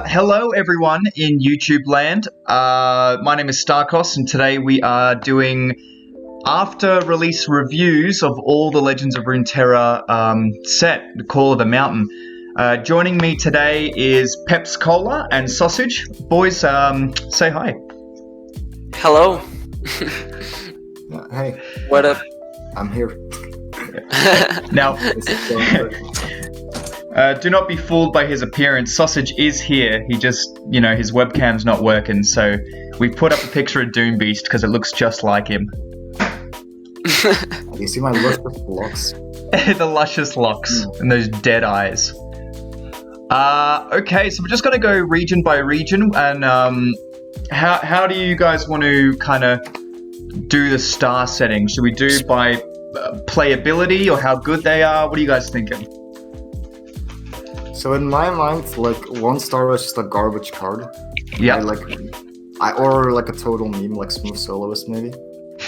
Hello everyone in YouTube land. My name is Starkoss, and today we are doing after release reviews of all the Legends of Runeterra set, the Call of the Mountain. Joining me today is Peps Cola and Sausage. Boys, say hi. Hello. Hey. What up? I'm here. Now, do not be fooled by his appearance. Sausage is here. He just, his webcam's not working, so we put up a picture of Doom Beast because it looks just like him. You see my luscious locks? The luscious locks and those dead eyes. Okay, so we're just going to go region by region, and how do you guys want to kind of do the star setting? Should we do by playability or how good they are? What are you guys thinking? So in my mind, like 1 star is just a garbage card. Yeah. Or like a total meme, like Smooth Soloist maybe.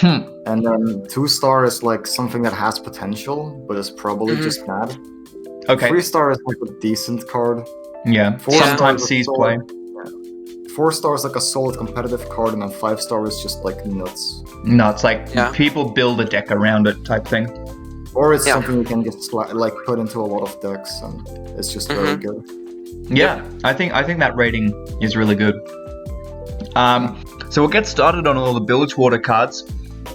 And then 2 star is like something that has potential, but is probably just bad. Okay. 3 star is like a decent card. Yeah. 4 Sometimes sees play. 4 star is like a solid competitive card, and then 5 star is just like nuts. No, it's like people build a deck around it type thing. Or it's something you can just like put into a lot of decks, and it's just very good. Yeah, I think that rating is really good. So we'll get started on all the Bilgewater cards.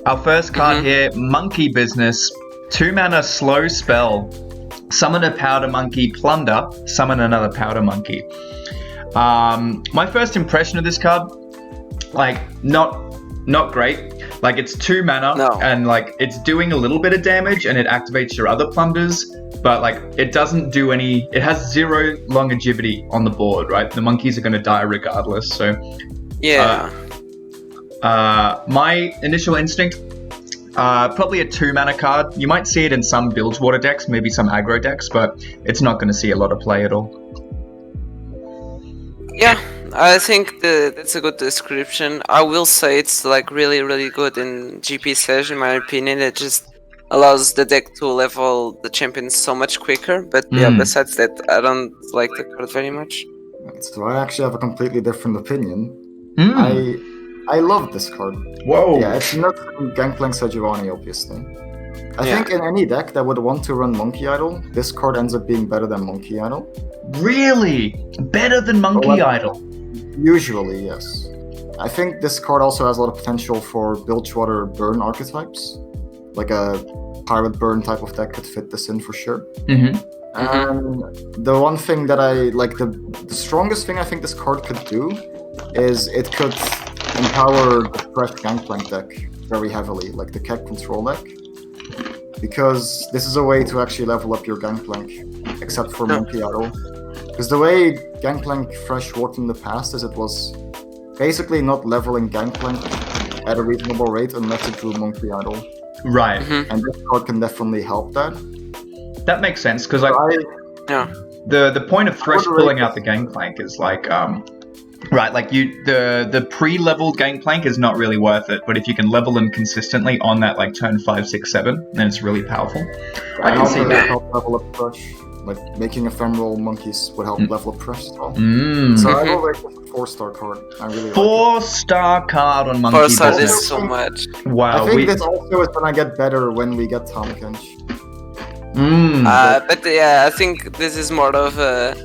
Our first card here, Monkey Business. 2 mana slow spell. Summon a powder monkey, plunder. Summon another powder monkey. My first impression of this card, like not great. Like it's 2 mana and like it's doing a little bit of damage and it activates your other plunders, but like it doesn't do any. It has 0 longevity on the board, right? The monkeys are going to die regardless. So my initial instinct, probably a 2 mana card. You might see it in some Bilgewater decks, maybe some aggro decks, but it's not going to see a lot of play at all. Yeah, I think that's a good description. I will say it's like really, really good in GP Sage, in my opinion. It just allows the deck to level the champions so much quicker. But yeah, besides that, I don't like the card very much. So I actually have a completely different opinion. I love this card. Whoa! Yeah, it's not Gangplank Sejuani, obviously. I think in any deck that would want to run Monkey Idol, this card ends up being better than Monkey Idol. Really? Better than Monkey Idol? Usually, yes. I think this card also has a lot of potential for Bilgewater burn archetypes. Like a pirate burn type of deck could fit this in for sure. And the one thing that I like, the strongest thing I think this card could do is it could empower the fresh Gangplank deck very heavily, like the Keck control deck. Because this is a way to actually level up your Gangplank, except for Monkey Idol. Because the way Gangplank Fresh worked in the past is it was basically not leveling Gangplank at a reasonable rate unless it drew Monkey Idol. Right. And this card can definitely help that. That makes sense, because like the point of Thresh pulling out the Gangplank is like right, like the pre-leveled Gangplank is not really worth it, but if you can level them consistently on that like turn 5, 6, 7, then it's really powerful. I can see that. Help level up Thresh. Like making ephemeral monkeys would help level up Thresh as well. So I will rate this a 4-star card. I really 4-star card on Monkey Business. 4 stars is so much. Wow. I think this also is gonna get better when we get Tom Kench. But yeah, I think this is more of a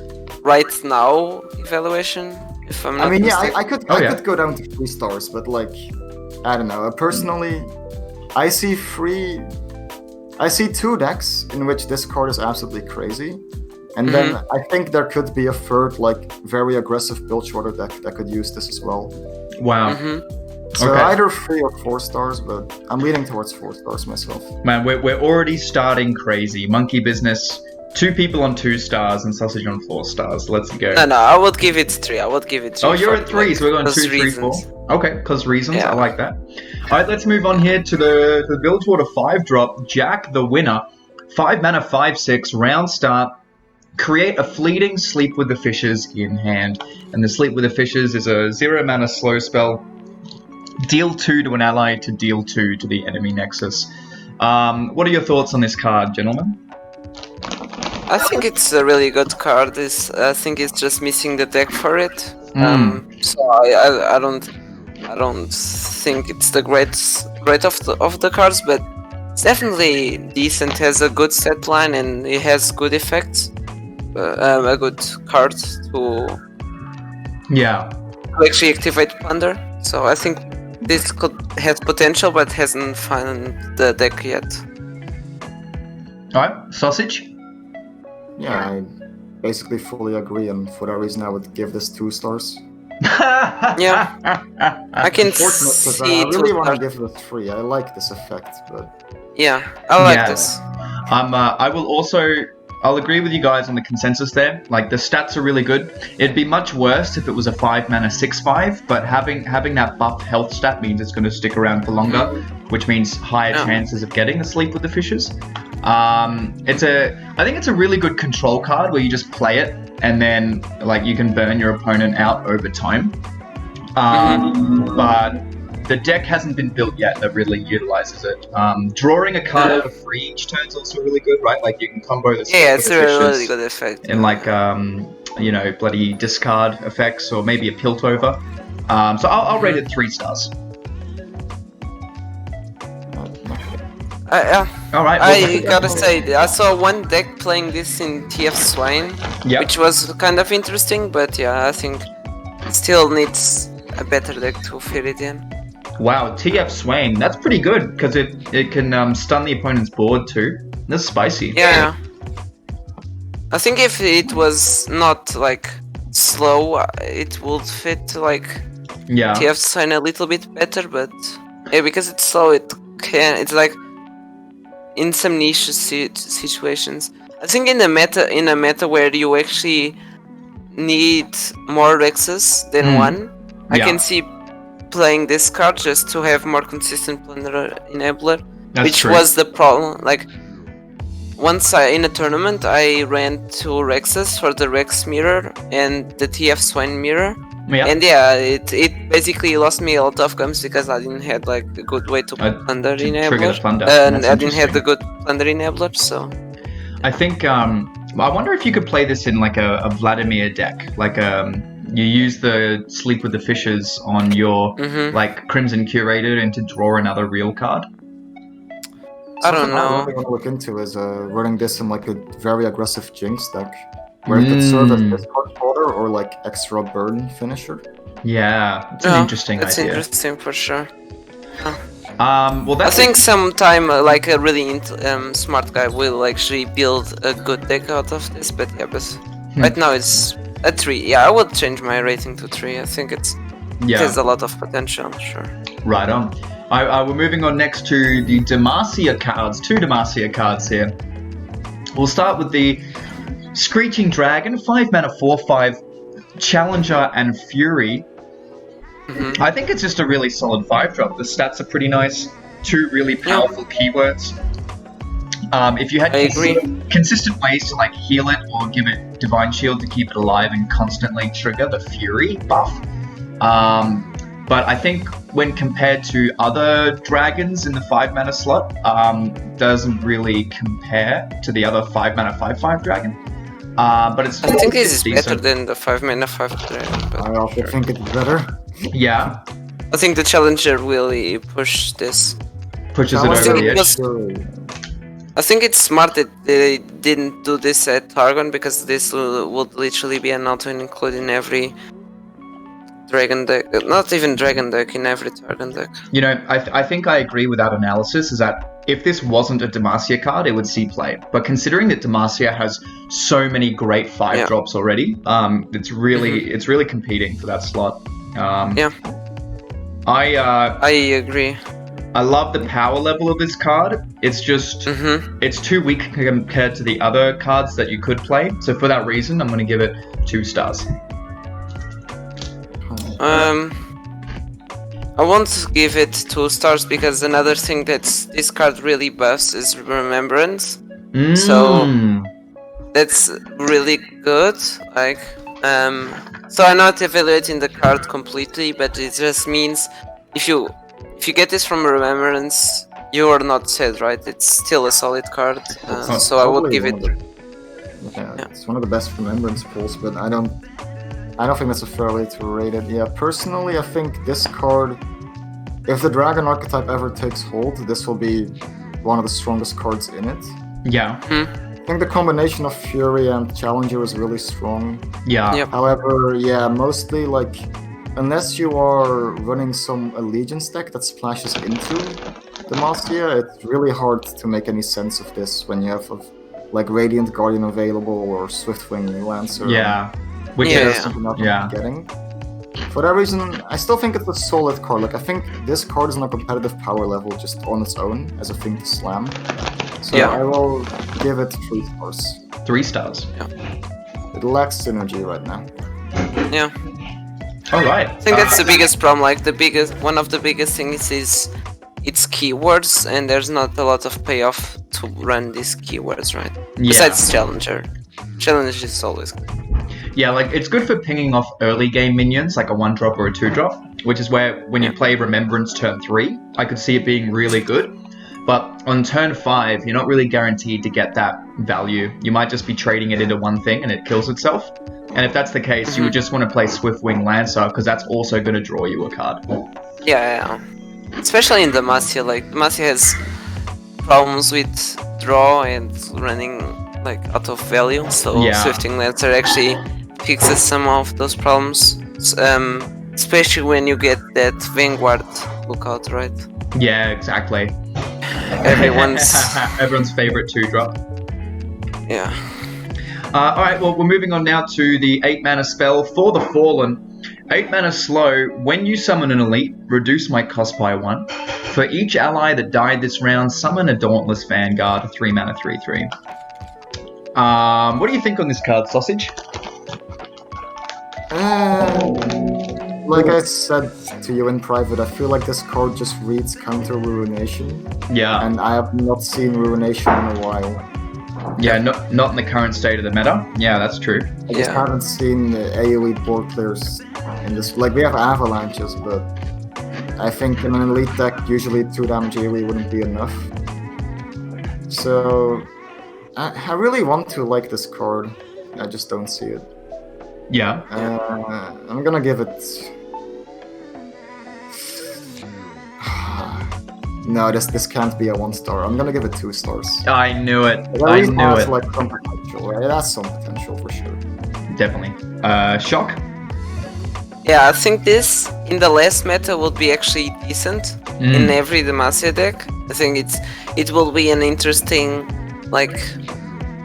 right now evaluation. If I'm not mistaken. I could go down to 3 stars, but like, I don't know. Personally, I see 2 decks in which this card is absolutely crazy, and then I think there could be a 3rd, like, very aggressive Bilgewater deck that could use this as well. Wow. So either 3 or 4 stars, but I'm leaning towards 4 stars myself. Man, we're already starting crazy. Monkey Business, 2 people on 2 stars and Sausage on 4 stars. Let's go. No, I would give it 3. I would give it 3. Oh, you're at 3, so we're going 2, 3, 4. Okay, because reasons. I like that. All right, let's move on here to the Bilgewater 5-drop. Jack the Winner. 5 mana, 5/6, round start. Create a fleeting Sleep with the Fishes in hand. And the Sleep with the Fishes is a 0 mana slow spell. Deal 2 to an ally to deal 2 to the enemy nexus. What are your thoughts on this card, gentlemen? I think it's a really good card. I think it's just missing the deck for it. So I don't think it's the great of the cards, but it's definitely decent. Has a good set line and it has good effects. A good card to actually activate Plunder. So I think this has potential, but hasn't found the deck yet. Alright, Sausage? Yeah, I basically fully agree, and for that reason I would give this 2 stars. Yeah, I can Because see I really 2 want to stars. give it a 3. I like this effect, but Yeah, I like this. I'll agree with you guys on the consensus there. Like, the stats are really good. It'd be much worse if it was a 5 mana 6/5, but having that buff health stat means it's going to stick around for longer, which means higher chances of getting a Sleep with the Fishes. I think it's a really good control card where you just play it and then like you can burn your opponent out over time. But the deck hasn't been built yet that really utilizes it. Drawing a card for free each turn is also really good, right? Like you can combo the it's a really good effect. and like bloody discard effects or maybe a Piltover. So I'll rate it 3 stars. All right. I gotta say, I saw one deck playing this in TF Swain, which was kind of interesting, but yeah, I think it still needs a better deck to fit it in. Wow, TF Swain, that's pretty good because it can stun the opponent's board too. That's spicy. Yeah. I think if it was not like slow, it would fit like TF Swain a little bit better, but yeah, because it's slow, it's like in some niche situations. I think in a meta where you actually need more Rexes than one, I can see playing this card just to have more consistent Plunder Enabler, which was the problem. Like once in a tournament I ran 2 Rexes for the Rex mirror and the TF Swain mirror. And it basically lost me a lot of games because I didn't have like a good way to Plunder Enabler, and I didn't have the good Plunder Enabler. So I think I wonder if you could play this in like a Vladimir deck, like you use the Sleep with the Fishes on your like Crimson Curator and to draw another real card. I don't know. What I want to look into is running this in like a very aggressive Jinx deck, where it could serve as discard fodder or like extra burn finisher. Yeah, it's an interesting idea. That's interesting for sure. I think sometime like a really smart guy will actually build a good deck out of this, but right now it's a 3. Yeah, I would change my rating to 3. I think it has a lot of potential, sure. Right on. We're moving on next to the Demacia cards. 2 Demacia cards here. We'll start with the Screeching Dragon, 5 mana 4/5, Challenger and Fury. I think it's just a really solid 5-drop. The stats are pretty nice. 2 really powerful keywords. If you had consistent ways to like heal it or give it Divine Shield to keep it alive and constantly trigger the Fury buff. But I think when compared to other dragons in the 5 mana slot, doesn't really compare to the other 5 mana 5/5 dragon. But it's I think this is better than the 5 mana 5 dragon. But I also think it's better. Yeah. I think the Challenger really pushed this. Pushes it over the edge. I think it's smart that they didn't do this at Targon, because this would literally be an auto include in every Dragon deck. Not even Dragon deck, in every Targon deck. You know, I think I agree with that analysis, is that if this wasn't a Demacia card, it would see play. But considering that Demacia has so many great 5-drops already, it's really competing for that slot. I agree. I love the power level of this card. It's just, it's too weak compared to the other cards that you could play. So for that reason, I'm going to give it 2 stars. I won't give it 2 stars because another thing that this card really buffs is Remembrance. So that's really good. Like, so I'm not evaluating the card completely, but it just means if you get this from Remembrance, you are not sad, right? It's still a solid card. So I would give it. It's one of the best remembrance pools, but I don't think that's a fair way to rate it. Yeah, personally, I think this card, if the Dragon archetype ever takes hold, this will be one of the strongest cards in it. Yeah. I think the combination of Fury and Challenger is really strong. Yeah. Yep. However, yeah, mostly like, unless you are running some Allegiance deck that splashes into Demacia, it's really hard to make any sense of this when you have like Radiant Guardian available or Swiftwing Lancer. Yeah. Which Yeah, is Not getting. For that reason, I still think it's a solid card. Like, I think this card is on a competitive power level just on its own as a thing to slam. So Yeah. I will give it 3 stars. 3 stars. It lacks synergy right now. Yeah. All right. I think that's the biggest problem. Like one of the biggest things is its keywords, and there's not a lot of payoff to run these keywords, right? Yeah. Besides Challenger. Challenge is always good. Yeah, like it's good for pinging off early game minions, like a 1-drop or a 2-drop, which is where when you play Remembrance turn 3, I could see it being really good. But on turn 5, you're not really guaranteed to get that value. You might just be trading it into one thing and it kills itself. And if that's the case, you would just want to play Swiftwing Lancer, because that's also going to draw you a card. Yeah. Especially in Demacia, like Demacia has problems with draw and running like out of value, so Swifting Lancer actually fixes some of those problems. Especially when you get that Vanguard lookout, right? Yeah, exactly. Everyone's favorite 2-drop. Yeah. Alright, well, we're moving on now to the 8-mana spell for the Fallen. 8 mana slow. When you summon an elite, reduce my cost by 1. For each ally that died this round, summon a Dauntless Vanguard, 3 mana 3/3. What do you think on this card, Sausage? Like I said to you in private, I feel like this card just reads counter Ruination. Yeah. And I have not seen Ruination in a while. Yeah, not in the current state of the meta. Yeah, that's true. I just haven't seen the AoE board players in this. Like, we have Avalanches, but I think in an elite deck, usually 2 damage AoE wouldn't be enough. So, I really want to like this card. I just don't see it. Yeah. I'm gonna give it... No, this can't be a 1-star. I'm gonna give it 2 stars. I knew it. I knew it. Like some potential, right? It has some potential for sure. Definitely. Shock? Yeah, I think this in the last meta would be actually decent in every Demacia deck. I think it will be an interesting like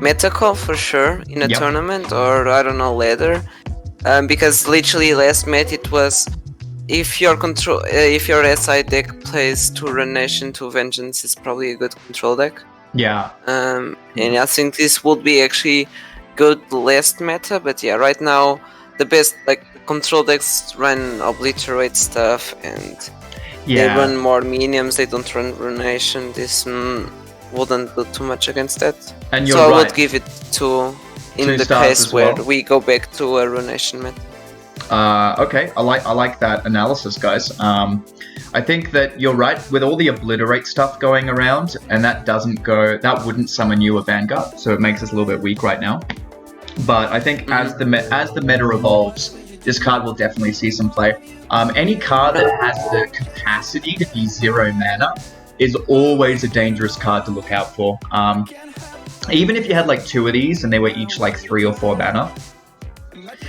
meta call for sure in a tournament, or I don't know, ladder. Because literally last meta it was if your SI deck plays 2 Ruination, 2 Vengeance, it's probably a good control deck. Yeah. And I think this would be actually good last meta, but yeah, right now the best like control decks run Obliterate stuff and they run more minions, they don't run Ruination. This wouldn't do too much against that. And you're so I would give it 2 in the case where we go back to a Ruination meta. Okay, I like that analysis, guys. I think that you're right with all the Obliterate stuff going around, and that wouldn't summon you a Vanguard, so it makes us a little bit weak right now. But I think as the meta evolves, this card will definitely see some play. Any card that has the capacity to be 0 mana is always a dangerous card to look out for. Even if you had like 2 of these and they were each like 3 or 4 mana,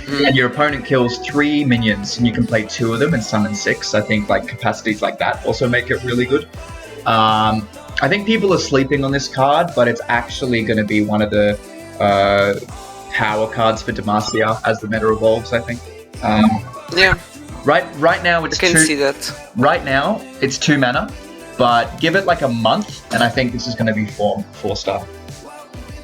and your opponent kills 3 minions and you can play 2 of them and summon 6, I think like capacities like that also make it really good. I think people are sleeping on this card, but it's actually going to be one of the power cards for Demacia as the meta evolves, I think. Right now it's I can see that. Right now it's 2 mana, but give it like a month and I think this is going to be 4-star.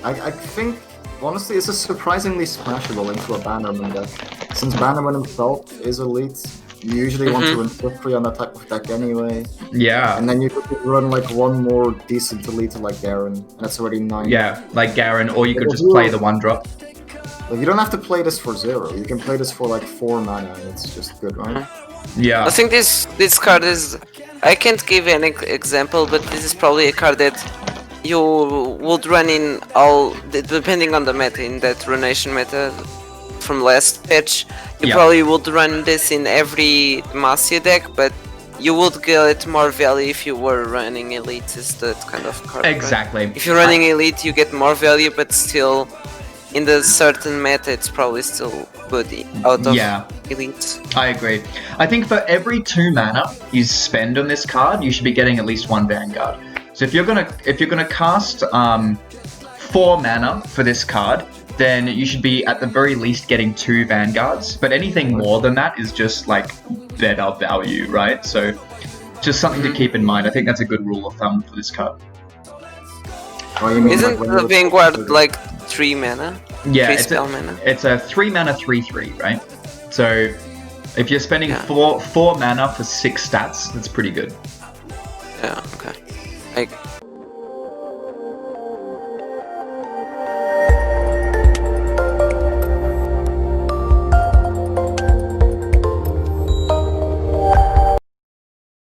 I think, honestly, this is surprisingly smashable into a Bannerman deck. Since Bannerman himself is elite, you usually want to run quickly on that type of deck anyway. Yeah. And then you could run like 1 more decent elite like Garen, and that's already 9. Yeah, like Garen, or you could just play the 1-drop. Like, you don't have to play this for 0, you can play this for like 4 mana, and it's just good, right? Yeah. I think this card is... I can't give an example, but this is probably a card that you would run in all, depending on the meta, in that Runation meta from last patch, you probably would run this in every Demacia deck, but you would get more value if you were running Elite, is that kind of card. Exactly. Right? If you're running Elite, you get more value, but still, in the certain meta, it's probably still good out of Elite. I agree. I think for every 2 mana you spend on this card, you should be getting at least 1 Vanguard. So if you're gonna cast 4 mana for this card, then you should be at the very least getting 2 Vanguards. But anything more than that is just like better value, right? So just something to keep in mind. I think that's a good rule of thumb for this card. Isn't the Vanguard like 3 mana? Yeah, 3 spell mana. It's a 3 mana 3/3, right? So if you're spending 4 mana for 6 stats, that's pretty good. Yeah, okay. Like,